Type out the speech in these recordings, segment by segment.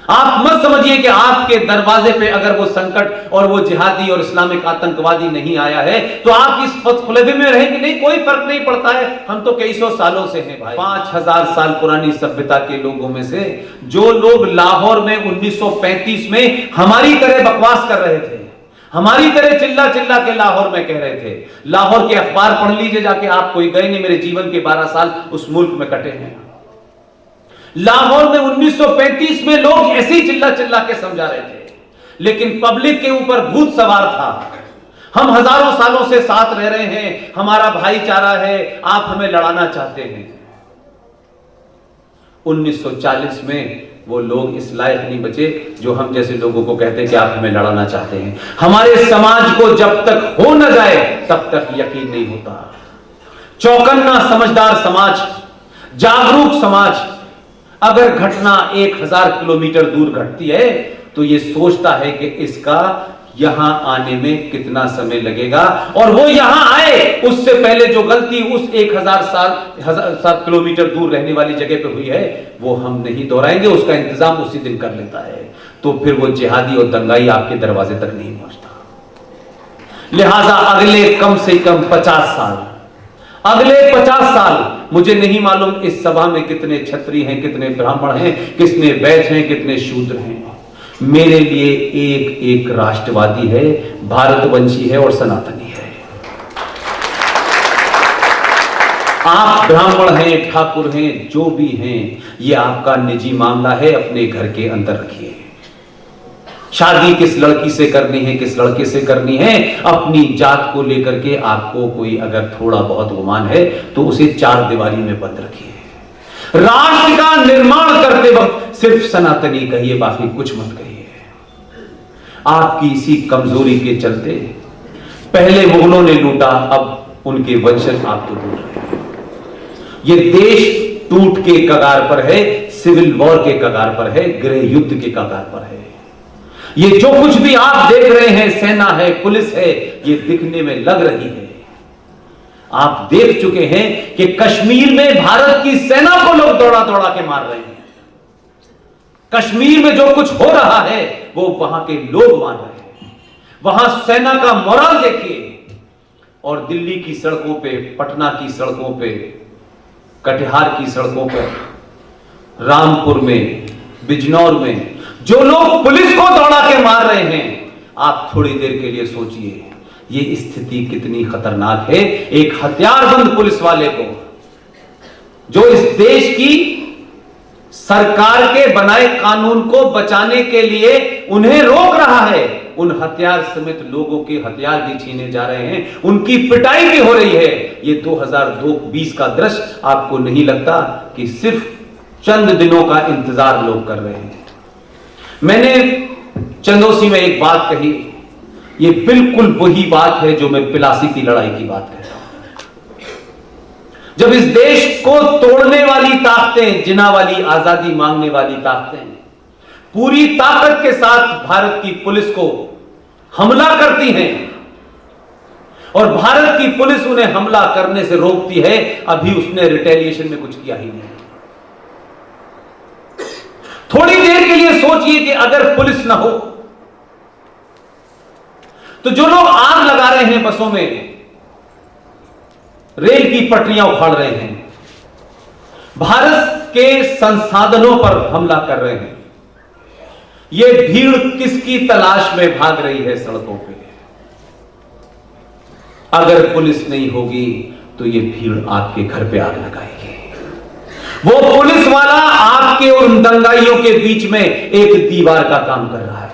आप मत समझिए कि आपके दरवाजे पे अगर वो संकट और वो जिहादी और इस्लामिक आतंकवादी नहीं आया है तो आप इस फतफुलवे में रहें कि नहीं, कोई फर्क नहीं पड़ता है, हम तो कई सौ सालों से हैं भाई। 5000 साल पुरानी सभ्यता के लोगों में से जो लोग लाहौर में 1935 में हमारी तरह बकवास कर रहे थे, हमारी तरह चिल्ला चिल्ला के लाहौर में कह रहे थे, लाहौर के अखबार पढ़ लीजिए जाके, आप कोई गए नहीं, मेरे जीवन के 12 साल उस मुल्क में कटे हैं। लाहौर में 1935 में लोग ऐसे ही चिल्ला चिल्ला के समझा रहे थे, लेकिन पब्लिक के ऊपर भूत सवार था। हम हजारों सालों से साथ रह रहे हैं, हमारा भाईचारा है, आप हमें लड़ाना चाहते हैं। 1940 में वो लोग इस लायक नहीं बचे जो हम जैसे लोगों को कहते हैं कि आप हमें लड़ाना चाहते हैं। हमारे समाज को जब तक हो न जाए तब तक यकीन नहीं होता। चौकन्ना समझदार समाज, जागरूक समाज, अगर घटना 1000 किलोमीटर दूर घटती है तो ये सोचता है कि इसका यहां आने में कितना समय लगेगा, और वो यहां आए उससे पहले जो गलती उस 1000 किलोमीटर दूर रहने वाली जगह पे हुई है वो हम नहीं दोहराएंगे, उसका इंतजाम उसी दिन कर लेता है। तो फिर वो जिहादी और दंगाई आपके दरवाजे तक नहीं पहुंचता। लिहाजा अगले कम से कम 50 साल, अगले 50 साल, मुझे नहीं मालूम इस सभा में कितने क्षत्रिय हैं, कितने ब्राह्मण हैं, कितने वैश्य हैं, कितने शूद्र हैं, मेरे लिए एक एक राष्ट्रवादी है, भारतवंशी है और सनातनी है। आप ब्राह्मण हैं, ठाकुर हैं, जो भी हैं, ये आपका निजी मामला है, अपने घर के अंदर रखिए। शादी किस लड़की से करनी है, किस लड़के से करनी है, अपनी जात को लेकर के आपको कोई अगर थोड़ा बहुत गुमान है तो उसे 4 दीवारी में बंद रखिए। राष्ट्र का निर्माण करते वक्त सिर्फ सनातनी कहिए, बाकी कुछ मत कहिए। आपकी इसी कमजोरी के चलते पहले मुगलों ने लूटा, अब उनके वंशज आपको लूट रहे हैं। ये देश टूट के कगार पर है, सिविल वॉर के कगार पर है, गृह युद्ध के कगार पर है। ये जो कुछ भी आप देख रहे हैं, सेना है, पुलिस है, ये दिखने में लग रही है। आप देख चुके हैं कि कश्मीर में भारत की सेना को लोग दौड़ा दौड़ा के मार रहे हैं। कश्मीर में जो कुछ हो रहा है वो वहां के लोग मार रहे हैं। वहां सेना का मोरल देखिए। और दिल्ली की सड़कों पे, पटना की सड़कों पे, कटिहार की सड़कों पर, रामपुर में, बिजनौर में जो लोग पुलिस को दौड़ा के मार रहे हैं, आप थोड़ी देर के लिए सोचिए ये स्थिति कितनी खतरनाक है। एक हथियारबंद पुलिस वाले को जो इस देश की सरकार के बनाए कानून को बचाने के लिए उन्हें रोक रहा है, उन हथियार समेत लोगों के हथियार भी छीने जा रहे हैं, उनकी पिटाई भी हो रही है। ये 2020 का दृश्य आपको नहीं लगता कि सिर्फ चंद दिनों का इंतजार लोग कर रहे हैं। मैंने चंदोसी में एक बात कही, ये बिल्कुल वही बात है जो मैं पिलासी की लड़ाई की बात कह रहा हूं। जब इस देश को तोड़ने वाली ताकतें, जिना वाली आजादी मांगने वाली ताकतें पूरी ताकत के साथ भारत की पुलिस को हमला करती हैं और भारत की पुलिस उन्हें हमला करने से रोकती है, अभी उसने रिटेलिएशन में कुछ किया ही नहीं। थोड़ी देर के लिए सोचिए कि अगर पुलिस ना हो तो जो लोग आग लगा रहे हैं बसों में, रेल की पटरियां उखाड़ रहे हैं, भारत के संसाधनों पर हमला कर रहे हैं, ये भीड़ किसकी तलाश में भाग रही है सड़कों पे? अगर पुलिस नहीं होगी तो ये भीड़ आपके घर पे आग लगाएगी। वो पुलिस वाला आपके और उन दंगाइयों के बीच में एक दीवार का काम कर रहा है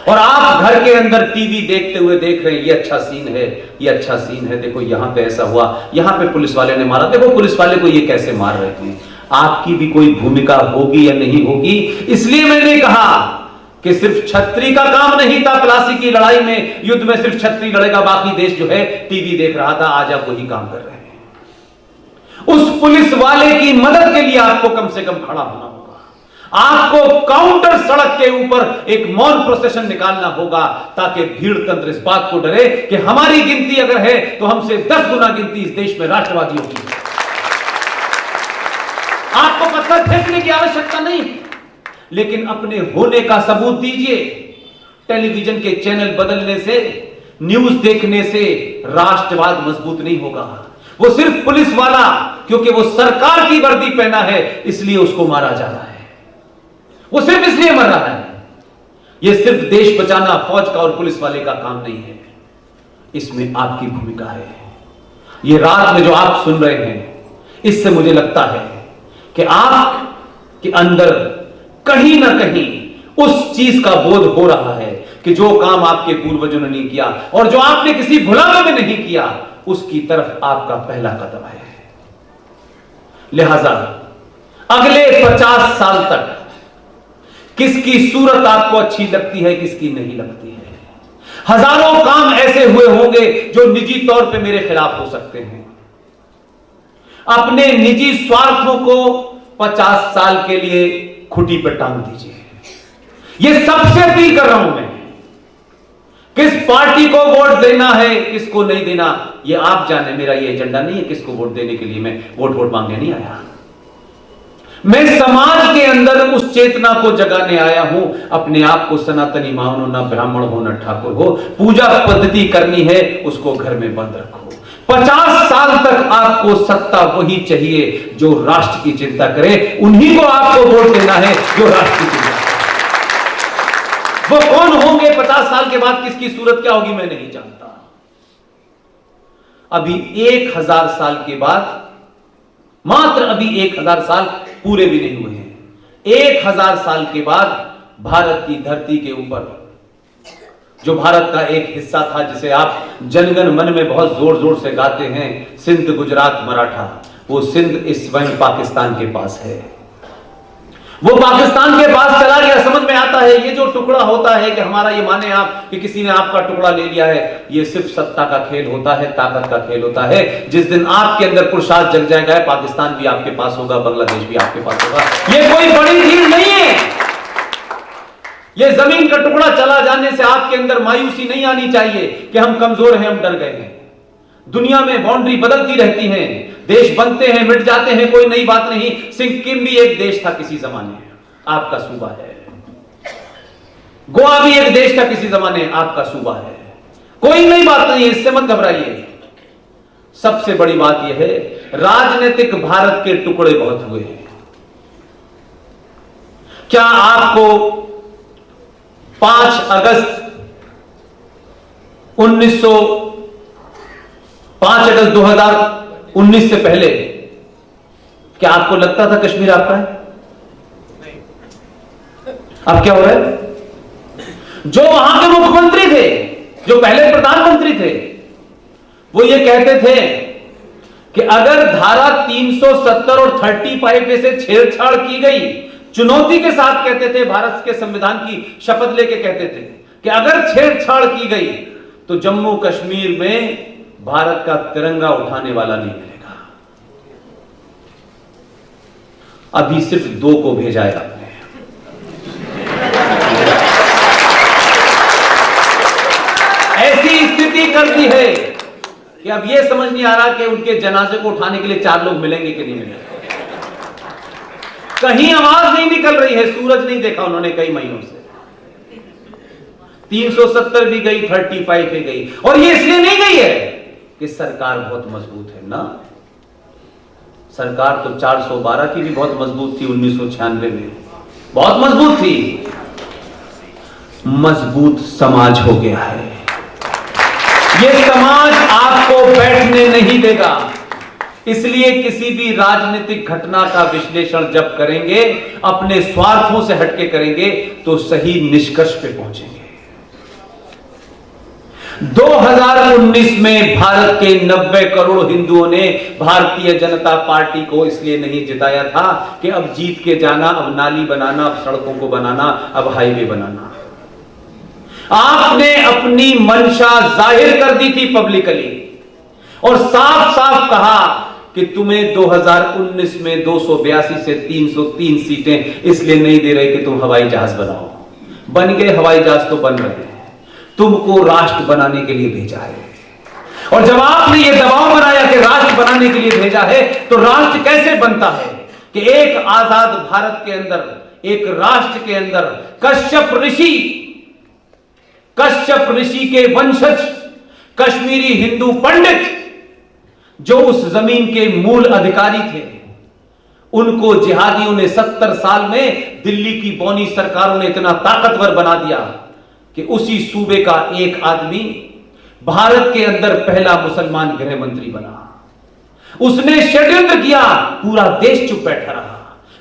और आप घर के अंदर टीवी देखते हुए देख रहे हैं, ये अच्छा सीन है, ये अच्छा सीन है, देखो यहां पे ऐसा हुआ, यहां पे पुलिस वाले ने मारा, देखो पुलिस वाले को ये कैसे मार रहे थे। आपकी भी कोई भूमिका होगी या नहीं होगी? इसलिए मैंने कहा कि सिर्फ छत्री का काम नहीं था प्लासी की लड़ाई में, युद्ध में सिर्फ छत्री लड़ेगा, बाकी देश जो है टीवी देख रहा था। आज आप वही काम कर रहे हैं। उस पुलिस वाले की मदद के लिए आपको कम से कम खड़ा होना होगा। आपको काउंटर सड़क के ऊपर एक मौन प्रोसेशन निकालना होगा ताकि भीड़ तंत्र इस बात को डरे कि हमारी गिनती अगर है तो हमसे 10 गुना गिनती इस देश में राष्ट्रवादियों की है। आपको पत्थर फेंकने की आवश्यकता नहीं, लेकिन अपने होने का सबूत दीजिए। टेलीविजन के चैनल बदलने से, न्यूज देखने से राष्ट्रवाद मजबूत नहीं होगा। वो सिर्फ पुलिस वाला, क्योंकि वो सरकार की वर्दी पहना है इसलिए उसको मारा जा रहा है, वो सिर्फ इसलिए मर रहा है। ये सिर्फ देश बचाना फौज का और पुलिस वाले का काम नहीं है, इसमें आपकी भूमिका है। ये रात में जो आप सुन रहे हैं, इससे मुझे लगता है कि आपके अंदर कहीं ना कहीं उस चीज का बोध हो रहा है कि जो काम आपके पूर्वजों ने नहीं किया और जो आपने किसी भुलावे में नहीं किया, उसकी तरफ आपका पहला कदम है। लिहाजा अगले 50 साल तक किसकी सूरत आपको अच्छी लगती है, किसकी नहीं लगती है। हजारों काम ऐसे हुए होंगे जो निजी तौर पे मेरे खिलाफ हो सकते हैं। अपने निजी स्वार्थों को 50 साल के लिए खुटी पर टांग दीजिए। यह सबसे अपील कर रहा हूं मैं। किस पार्टी को वोट देना है, किसको नहीं देना, यह आप जाने। मेरा यह एजेंडा नहीं है किसको वोट देने के लिए मैं वोट मांगने नहीं आया। मैं समाज के अंदर उस चेतना को जगाने आया हूं। अपने आप को सनातनी मानो, ना ब्राह्मण हो ना ठाकुर हो। पूजा पद्धति करनी है, उसको घर में बंद रखो। 50 साल तक आपको सत्ता वही चाहिए जो राष्ट्र की चिंता करे। उन्हीं को आपको वोट देना है जो राष्ट्र की चिंता करे। वो कौन होंगे 50 साल के बाद, किसकी सूरत क्या होगी, मैं नहीं जानता। अभी 1000 साल के बाद, मात्र अभी 1000 साल पूरे भी नहीं हुए हैं। 1000 साल के बाद भारत की धरती के ऊपर जो भारत का एक हिस्सा था, जिसे आप जनगण मन में बहुत जोर जोर से गाते हैं, सिंध, गुजरात, मराठा, वो सिंध इस वक्त पाकिस्तान के पास है। वो पाकिस्तान के पास चला गया। समझ में आता है ये जो टुकड़ा होता है कि हमारा, ये माने आप कि किसी ने आपका टुकड़ा ले लिया है, ये सिर्फ सत्ता का खेल होता है, ताकत का खेल होता है। जिस दिन आपके अंदर पुरुषार्थ जग जाएगा, पाकिस्तान भी आपके पास होगा, बांग्लादेश भी आपके पास होगा। ये कोई बड़ी चीज नहीं है। ये जमीन का टुकड़ा चला जाने से आपके अंदर मायूसी नहीं आनी चाहिए कि हम कमजोर हैं, हम डर गए हैं। दुनिया में बाउंड्री बदलती रहती है, देश बनते हैं, मिट जाते हैं, कोई नई बात नहीं। सिक्किम भी एक देश था किसी जमाने, आपका सूबा है। गोवा भी एक देश था किसी जमाने, आपका सूबा है। कोई नई बात नहीं है, इससे मत घबराइए। सबसे बड़ी बात यह है, राजनीतिक भारत के टुकड़े बहुत हुए हैं। क्या आपको 5 अगस्त 2019 से पहले क्या आपको लगता था कश्मीर आपका है? अब क्या हो रहा है? जो वहां के मुख्यमंत्री थे, जो पहले प्रधानमंत्री थे, वो ये कहते थे कि अगर धारा 370 और 35 से छेड़छाड़ की गई, चुनौती के साथ कहते थे, भारत के संविधान की शपथ लेके कहते थे कि अगर छेड़छाड़ की गई तो जम्मू कश्मीर में भारत का तिरंगा उठाने वाला नहीं मिलेगा। अभी सिर्फ 2 को भेजा है आपने। ऐसी स्थिति कर दी है कि अब यह समझ नहीं आ रहा कि उनके जनाजे को उठाने के लिए 4 लोग मिलेंगे कि नहीं मिलेंगे। कहीं आवाज नहीं निकल रही है, सूरज नहीं देखा उन्होंने कई महीनों से। 370 भी गई, 35 भी गई, और ये इसलिए नहीं गई है कि सरकार बहुत मजबूत है ना। सरकार तो 412 की भी बहुत मजबूत थी 1996 में, बहुत मजबूत थी। मजबूत समाज हो गया है। यह समाज आपको बैठने नहीं देगा। इसलिए किसी भी राजनीतिक घटना का विश्लेषण जब करेंगे, अपने स्वार्थों से हटके करेंगे तो सही निष्कर्ष पे पहुंचेंगे। 2019 में भारत के 90 करोड़ हिंदुओं ने भारतीय जनता पार्टी को इसलिए नहीं जिताया था कि अब जीत के जाना, अब नाली बनाना, अब सड़कों को बनाना, अब हाईवे बनाना। आपने अपनी मंशा जाहिर कर दी थी पब्लिकली और साफ साफ कहा कि तुम्हें 2019 में 282 से 303 सीटें इसलिए नहीं दे रहे कि तुम हवाई जहाज बनाओ। बन गए हवाई जहाज, तो बन रहे हैं। तुमको राष्ट्र बनाने के लिए भेजा है, और जब आपने ये दबाव बनाया कि राष्ट्र बनाने के लिए भेजा है, तो राष्ट्र कैसे बनता है कि एक आजाद भारत के अंदर एक राष्ट्र के अंदर कश्यप ऋषि के वंशज कश्मीरी हिंदू पंडित जो उस जमीन के मूल अधिकारी थे, उनको जिहादियों ने 70 साल में दिल्ली की बौनी सरकारों ने इतना ताकतवर बना दिया कि उसी सूबे का एक आदमी भारत के अंदर पहला मुसलमान गृह मंत्री बना। उसने षड्यंत्र किया, पूरा देश चुप बैठा रहा,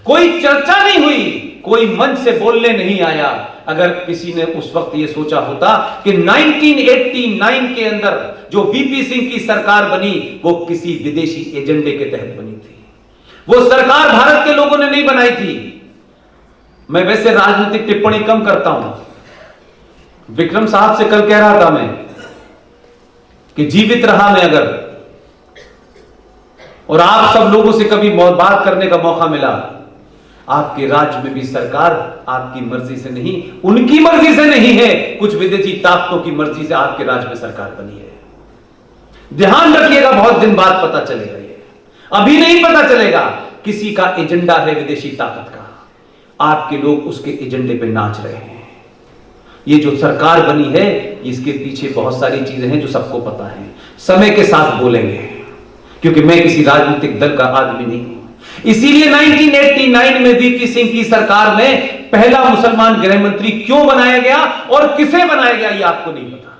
कोई चर्चा नहीं हुई, कोई मंच से बोलने नहीं आया। अगर किसी ने उस वक्त यह सोचा होता कि 1989 के अंदर जो वीपी सिंह की सरकार बनी वो किसी विदेशी एजेंडे के तहत बनी थी, वो सरकार भारत के लोगों ने नहीं बनाई थी। मैं वैसे राजनीतिक टिप्पणी कम करता हूं। विक्रम साहब से कल कह रहा था मैं कि जीवित रहा मैं अगर, और आप सब लोगों से कभी बात करने का मौका मिला, आपके राज्य में भी सरकार आपकी मर्जी से नहीं, उनकी मर्जी से नहीं है, कुछ विदेशी ताकतों की मर्जी से आपके राज्य में सरकार बनी है। ध्यान रखिएगा, बहुत दिन बाद पता चलेगा, ये अभी नहीं पता चलेगा। किसी का एजेंडा है विदेशी ताकत का, आपके लोग उसके एजेंडे पे नाच रहे हैं। ये जो सरकार बनी है इसके पीछे बहुत सारी चीजें हैं जो सबको पता है, समय के साथ बोलेंगे, क्योंकि मैं किसी राजनीतिक दल का आदमी नहीं हूं। इसीलिए 1989 में वीपी सिंह की सरकार में पहला मुसलमान गृह मंत्री क्यों बनाया गया और किसे बनाया गया ये आपको नहीं पता।